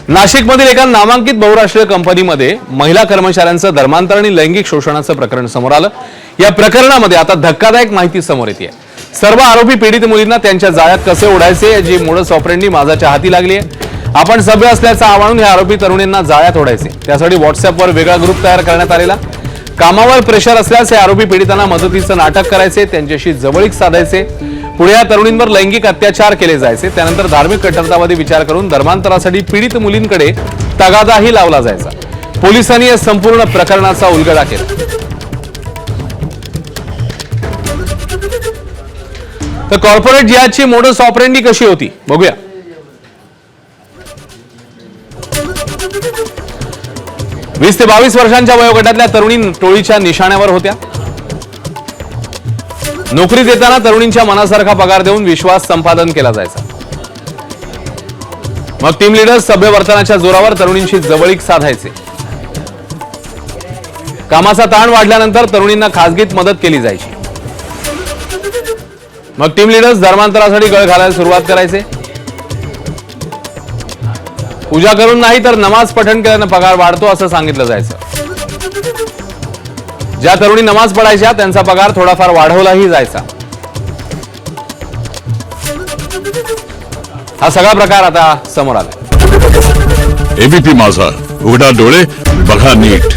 नाशिकमधील एका नामांकित बहुराष्ट्रीय कंपनीमध्ये महिला कर्मचाऱ्यांचं धर्मांतर आणि लैंगिक शोषणाचं प्रकरण समोर आलं। या प्रकरणामध्ये आता धक्कादायक माहिती समोर येते। सर्व आरोपी पीडित मुलींना त्यांच्या जाळ्यात कसे ओढायचे याची मोडस ऑपरेंडी माझ्याच्या हाती लागली आहे। आपण सभ्य असल्याचं आवाहन हे आरोपी तरुणींना जाळ्यात ओढायचे। त्यासाठी व्हॉट्सअॅपवर वेगळा ग्रुप तयार करण्यात आलेला। कामावर प्रेशर असल्यास हे आरोपी पीडितांना मदतीचं नाटक करायचे, त्यांच्याशी जवळीक साधायचे। पुढे या तरुणींवर लैंगिक अत्याचार केले जायचे। त्यानंतर धार्मिक कट्टरतावादी विचार करून धर्मांतरासाठी पीडित मुलींकडे तगादाही लावला जायचा। पोलिसांनी या संपूर्ण प्रकरणाचा उलगडा केला। तर कॉर्पोरेट जिहादची मोडस ऑपरेंडी कशी होती बघूया। वीस ते 22 वर्षांच्या वयोगटातल्या तरुणी टोळीच्या निशाण्यावर होत्या। नोकरी देताना तरुणींच्या मनासारखा पगार देऊन विश्वास संपादन केला जायचा। मग टीम लीडर्स सभ्य वर्तनाच्या जोरावर तरुणींशी जवळीक साधायचे। कामाचा ताण वाढल्यानंतर तरुणींना खासगीत मदत केली जायची। मग टीम लीडर्स धर्मांतरासाठी गळ घालायला सुरुवात करायचे। पूजा करून नाही तर नमाज पठण केल्याने पगार वाढतो असं सांगितलं जायचं। ज्या तरुणी नमाज पढायच्या त्यांचा पगार थोडाफार वाढवलाही जायचा। हा सगळा प्रकार आता समोर आला। एबीपी माझा, उघडा डोळे बघा नीट।